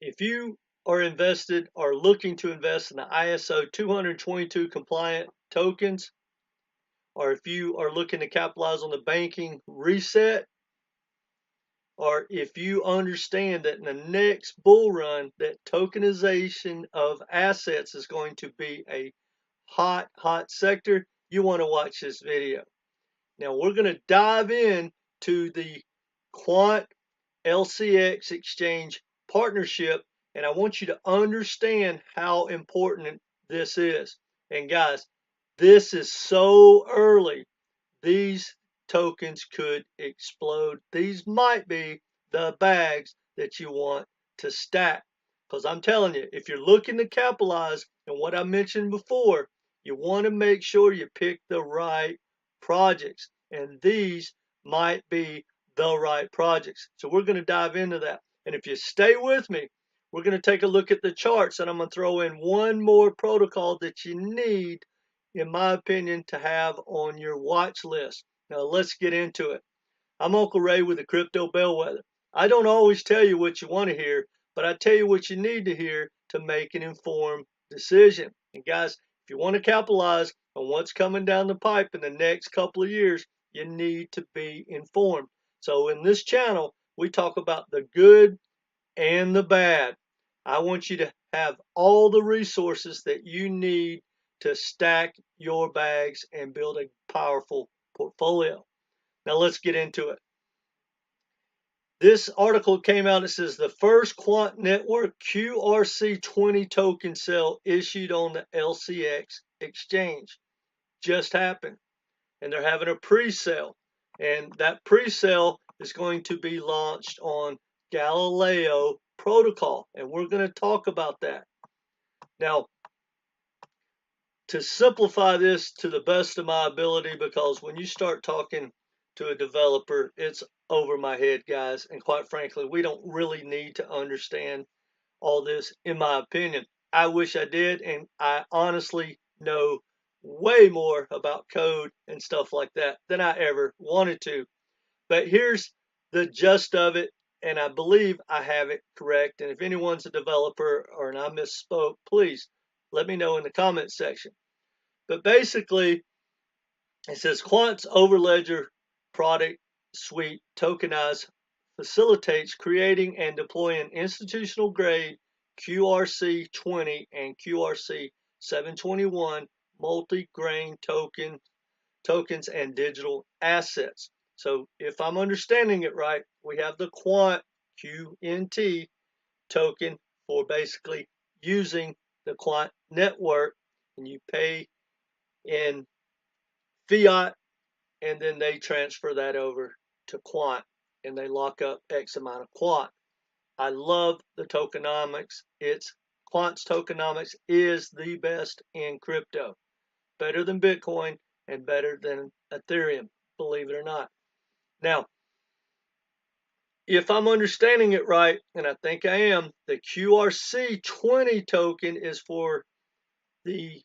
If you are invested or looking to invest in the ISO20022 compliant tokens, or if you are looking to capitalize on the banking reset, or if you understand that in the next bull run that tokenization of assets is going to be a hot sector, you want to watch this video. Now we're going to dive in to the Quant LCX Exchange partnership, and I want you to understand how important this is. And guys, this is so early. These tokens could explode. These might be the bags that you want to stack. Because I'm telling you, if you're looking to capitalize on what I mentioned before, you want to make sure you pick the right projects. And these might be the right projects. So we're going to dive into that. And if you stay with me, we're going to take a look at the charts, and I'm going to throw in one more protocol that you need, in my opinion, to have on your watch list. Now let's get into it. I'm Uncle Ray with the Crypto Bellwether. I don't always tell you what you want to hear, but I tell you what you need to hear to make an informed decision. And guys, if you want to capitalize on what's coming down the pipe in the next couple of years, you need to be informed. So in this channel, we talk about the good and the bad. I want you to have all the resources that you need to stack your bags and build a powerful portfolio. Now let's get into it. This article came out. It says the First Quant Network QRC 20 token sale issued on the LCX Exchange just happened, and they're having a pre-sale, and that pre-sale is going to be launched on Galileo Protocol, and we're going to talk about that. Now, to simplify this to the best of my ability, because when you start talking to a developer, it's over my head, guys, and quite frankly, we don't really need to understand all this, in my opinion. I wish I did, and I honestly know way more about code and stuff like that than I ever wanted to. But here's the gist of it, and I believe I have it correct. And if anyone's a developer or I misspoke, please let me know in the comment section. But basically, it says Quant's Overledger product suite tokenized facilitates creating and deploying institutional grade QRC 20 and QRC 721 multi-grain tokens and digital assets. So if I'm understanding it right, we have the Quant QNT token for basically using the Quant network, and you pay in fiat, and then they transfer that over to Quant, and they lock up X amount of Quant. I love the tokenomics. Quant's tokenomics is the best in crypto, better than Bitcoin and better than Ethereum, believe it or not. Now, if I'm understanding it right, and I think I am, the QRC 20 token is for the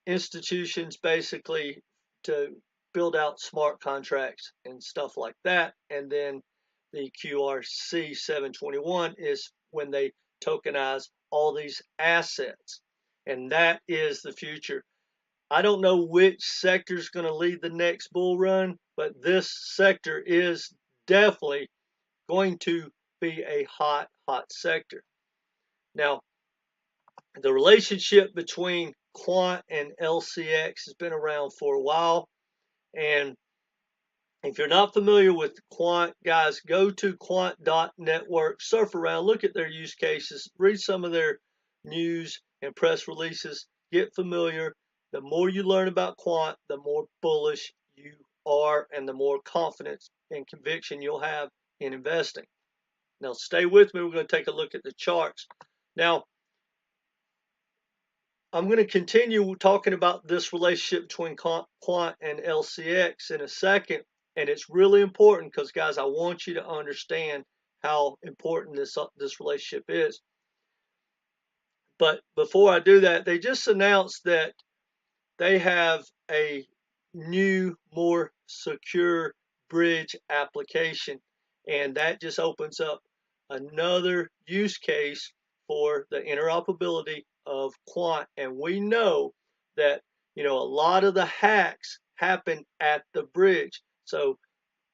institutions basically to build out smart contracts and stuff like that. And then the QRC 721 is when they tokenize all these assets. And that is the future. I don't know which sector is going to lead the next bull run, but this sector is definitely going to be a hot sector. Now, the relationship between Quant and LCX has been around for a while, and if you're not familiar with Quant, guys, go to quant.network, surf around, look at their use cases, read some of their news and press releases, get familiar. The more you learn about Quant, the more bullish you are and the more confidence and conviction you'll have in investing. Now, stay with me. We're going to take a look at the charts. Now, I'm going to continue talking about this relationship between Quant and LCX in a second, and it's really important because, guys, I want you to understand how important this relationship is. But before I do that, they just announced that they have a new, more secure bridge application, and that just opens up another use case for the interoperability of Quant. And we know that, a lot of the hacks happen at the bridge. So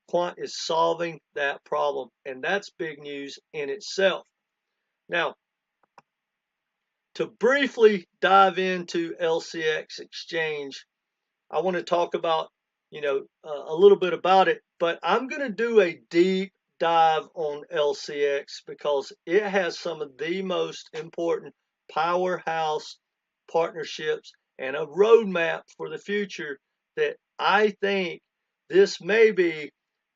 Quant is solving that problem, and that's big news in itself. Now, to briefly dive into LCX Exchange, I want to talk about, a little bit about it, but I'm going to do a deep dive on LCX because it has some of the most important powerhouse partnerships and a roadmap for the future that I think this may be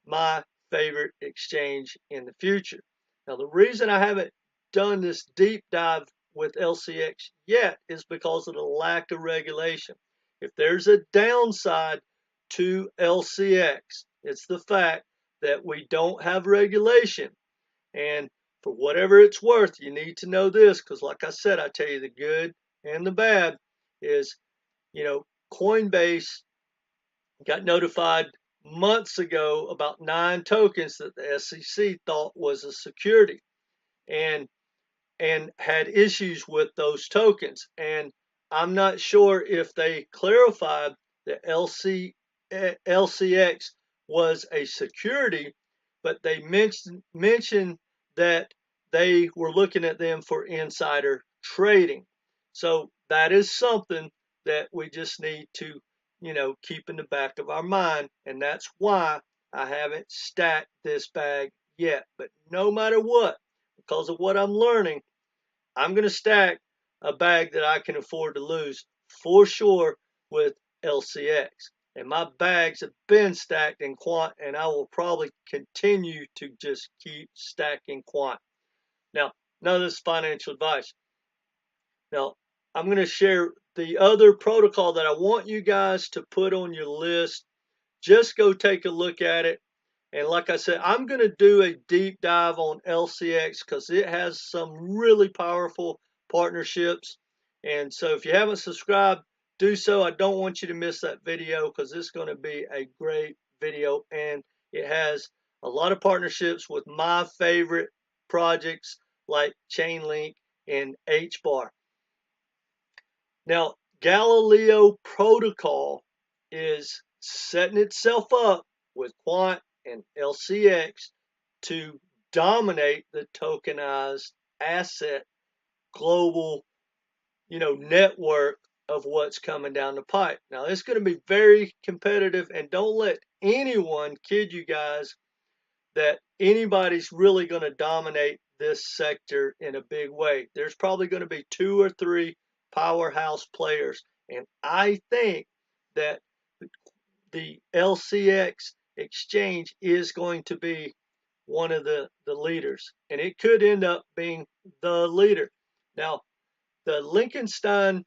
my favorite exchange in the future. Now, the reason I haven't done this deep dive with LCX yet is because of the lack of regulation. If there's a downside to LCX, it's the fact that we don't have regulation. And for whatever it's worth, you need to know this because, like I said, I tell you the good and the bad is, Coinbase got notified months ago about 9 tokens that the SEC thought was a security and had issues with those tokens. And I'm not sure if they clarified that LCX was a security, but they mentioned that they were looking at them for insider trading. So that is something that we just need to, keep in the back of our mind. And that's why I haven't stacked this bag yet. But no matter what, because of what I'm learning, I'm going to stack a bag that I can afford to lose for sure with LCX. And my bags have been stacked in Quant, and I will probably continue to just keep stacking Quant. Now, none of this is financial advice. Now, I'm going to share the other protocol that I want you guys to put on your list. Just go take a look at it. And like I said, I'm going to do a deep dive on LCX because it has some really powerful partnerships. And so if you haven't subscribed, do so. I don't want you to miss that video because it's going to be a great video. And it has a lot of partnerships with my favorite projects like Chainlink and HBAR. Now, Galileo Protocol is setting itself up with Quant and LCX to dominate the tokenized asset global, network of what's coming down the pipe. Now, it's going to be very competitive, and don't let anyone kid you guys that anybody's really going to dominate this sector in a big way. There's probably going to be 2 or 3 powerhouse players, and I think that the LCX exchange is going to be one of the leaders, and it could end up being the leader. Now, the Liechtenstein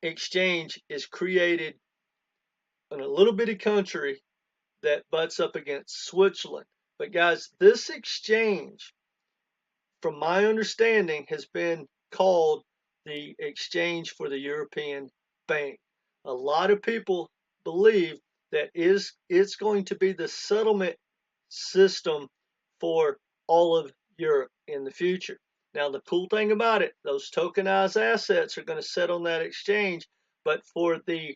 exchange is created in a little bitty country that butts up against Switzerland. But guys, this exchange, from my understanding, has been called the exchange for the European Bank. A lot of people believe that it's going to be the settlement system for all of Europe in the future. Now, the cool thing about it, those tokenized assets are going to sit on that exchange, but for the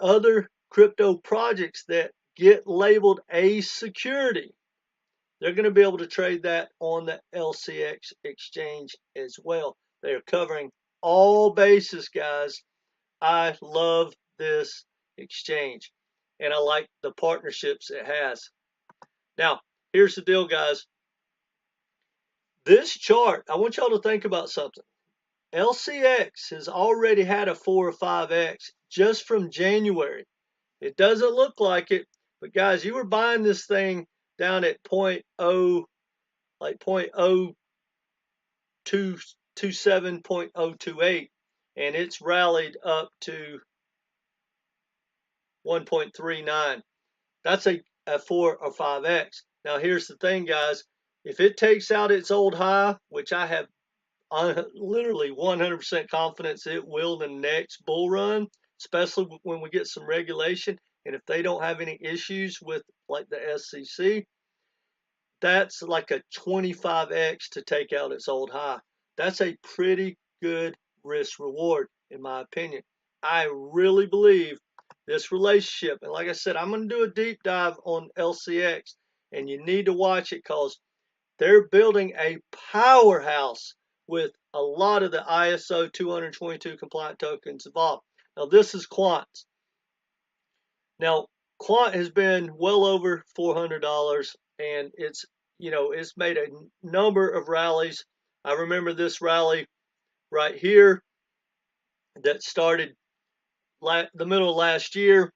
other crypto projects that get labeled a security, they're going to be able to trade that on the LCX exchange as well. They are covering all bases, guys. I love this exchange, and I like the partnerships it has. Now, here's the deal, guys. This chart, I want y'all to think about something. LCX has already had a 4 or 5x just from January. It doesn't look like it, but guys, you were buying this thing down at 0.027.028, and it's rallied up to 1.39. That's a 4 or 5x. Now, here's the thing, guys. If it takes out its old high, which I have literally 100% confidence it will the next bull run, especially when we get some regulation, and if they don't have any issues with like the SEC, that's like a 25x to take out its old high. That's a pretty good risk reward, in my opinion. I really believe this relationship, and like I said, I'm going to do a deep dive on LCX, and you need to watch it because they're building a powerhouse with a lot of the ISO 20022 compliant tokens involved. Now, this is quants. Now, quant has been well over $400, and it's made a number of rallies. I remember this rally right here that started the middle of last year.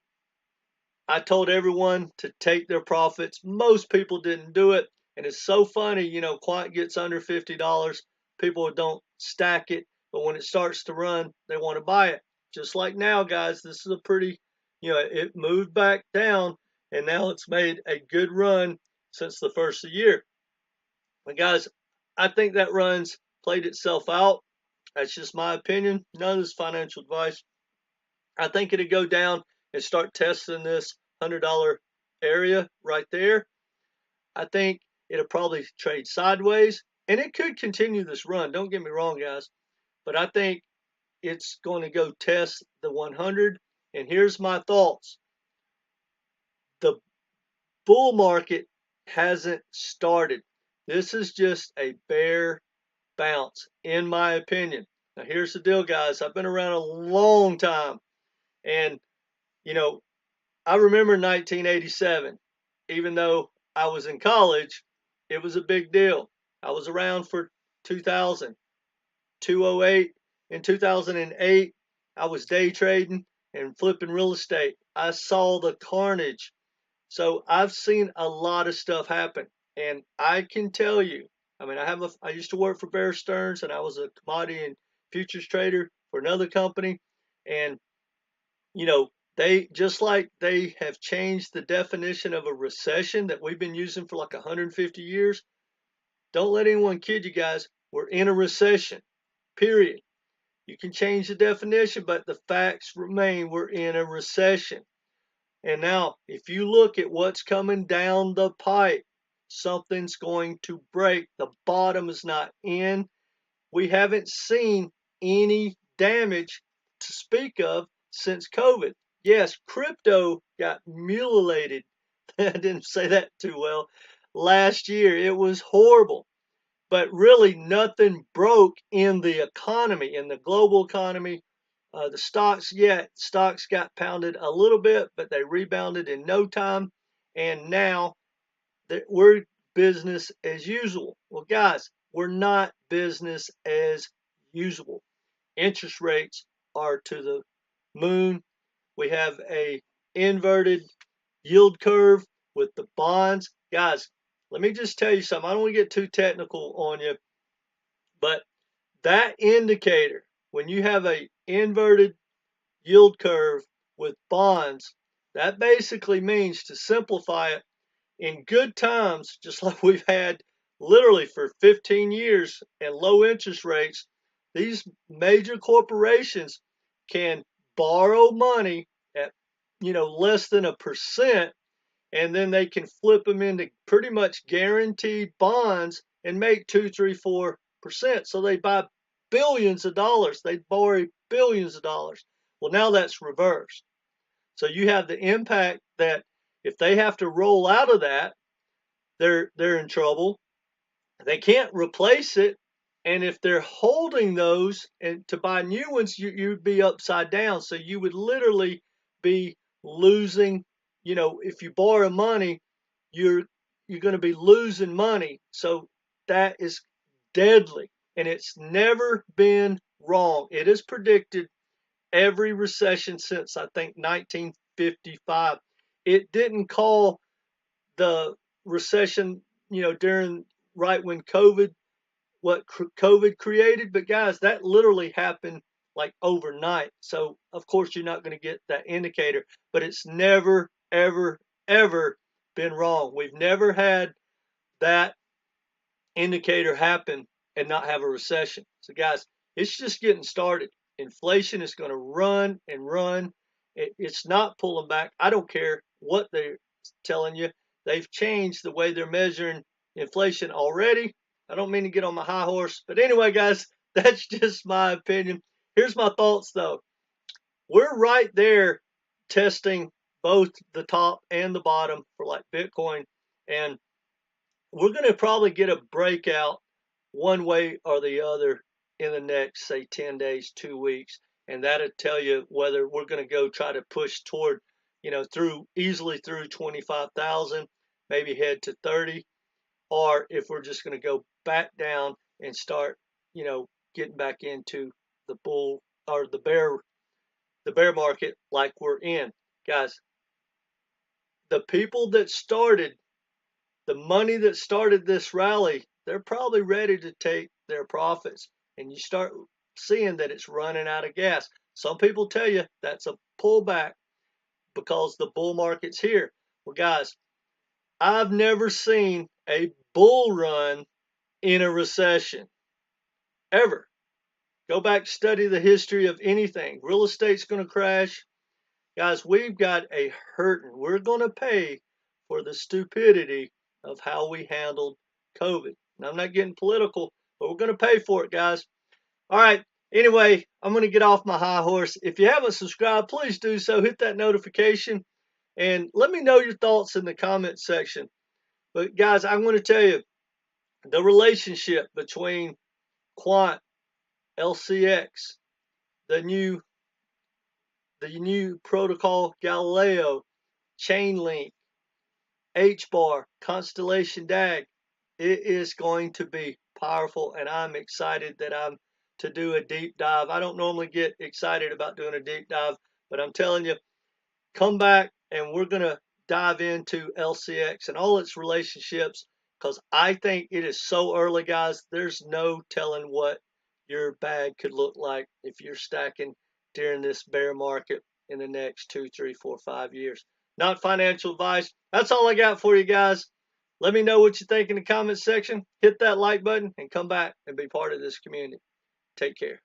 I told everyone to take their profits. Most people didn't do it. And it's so funny, quant gets under $50. People don't stack it. But when it starts to run, they want to buy it. Just like now, guys, this is a pretty, it moved back down. And now it's made a good run since the first of the year. But guys, I think that run's played itself out. That's just my opinion. None of this financial advice. I think it'll go down and start testing this $100 area right there. I think it'll probably trade sideways, and it could continue this run. Don't get me wrong, guys, but I think it's going to go test the 100. And here's my thoughts. The bull market hasn't started. This is just a bear bounce, in my opinion. Now, here's the deal, guys. I've been around a long time, and I remember 1987. Even though I was in college, it was a big deal. I was around for 2000, 2008, and 2008. I was day trading and flipping real estate. I saw the carnage. So I've seen a lot of stuff happen, and I can tell you. I mean, I used to work for Bear Stearns, and I was a commodity and futures trader for another company, and they just like they have changed the definition of a recession that we've been using for like 150 years. Don't let anyone kid you guys. We're in a recession, period. You can change the definition, but the facts remain. We're in a recession. And now, if you look at what's coming down the pipe, something's going to break. The bottom is not in. We haven't seen any damage to speak of since COVID. Yes, crypto got mutilated. I didn't say that too well. Last year, it was horrible. But really, nothing broke in the economy, in the global economy. The stocks got pounded a little bit, but they rebounded in no time. And now we're business as usual. Well, guys, we're not business as usual. Interest rates are to the moon. We have a inverted yield curve with the bonds. Guys, let me just tell you something. I don't want to get too technical on you, but that indicator, when you have a inverted yield curve with bonds, that basically means, to simplify it, in good times, just like we've had literally for 15 years and low interest rates, these major corporations can borrow money at less than 1%, and then they can flip them into pretty much guaranteed bonds and make 2, 3, 4%. So they buy billions of dollars. They borrow billions of dollars. Well, now that's reversed. So you have the impact that if they have to roll out of that, they're in trouble. They can't replace it. And if they're holding those and to buy new ones, you'd be upside down. So you would literally be losing. If you borrow money, you're going to be losing money. So that is deadly. And it's never been wrong. It is predicted every recession since, I think, 1955. It didn't call the recession, during right when what COVID created. But guys, that literally happened like overnight. So of course you're not going to get that indicator, but it's never, ever, ever been wrong. We've never had that indicator happen and not have a recession. So guys, it's just getting started. Inflation is going to run and run. It's not pulling back. I don't care what they're telling you. They've changed the way they're measuring inflation already. I don't mean to get on my high horse, but anyway, guys, that's just my opinion. Here's my thoughts though. We're right there testing both the top and the bottom for like Bitcoin, and we're going to probably get a breakout one way or the other in the next, say, 10 days, 2 weeks. And that'll tell you whether we're going to go try to push toward, through easily through 25,000, maybe head to 30, or if we're just going to go back down and start, getting back into the bull or the bear market like we're in. Guys, the people that started the money that started this rally, they're probably ready to take their profits. And you start seeing that it's running out of gas. Some people tell you that's a pullback because the bull market's here. Well, guys, I've never seen a bull run in a recession, ever. Go back, study the history of anything. Real estate's going to crash. Guys, we've got a hurting. We're going to pay for the stupidity of how we handled COVID. And I'm not getting political, but we're going to pay for it, guys. All right. Anyway, I'm going to get off my high horse. If you haven't subscribed, please do so. Hit that notification and let me know your thoughts in the comment section. But guys, I'm going to tell you the relationship between Quant, LCX, the new protocol Galileo, Chainlink, HBAR, Constellation DAG. It is going to be powerful, and I'm excited that I'm to do a deep dive. I don't normally get excited about doing a deep dive, but I'm telling you, come back and we're going to dive into LCX and all its relationships because I think it is so early, guys. There's no telling what your bag could look like if you're stacking during this bear market in the next 2, 3, 4, 5 years. Not financial advice. That's all I got for you guys. Let me know what you think in the comments section. Hit that like button and come back and be part of this community. Take care.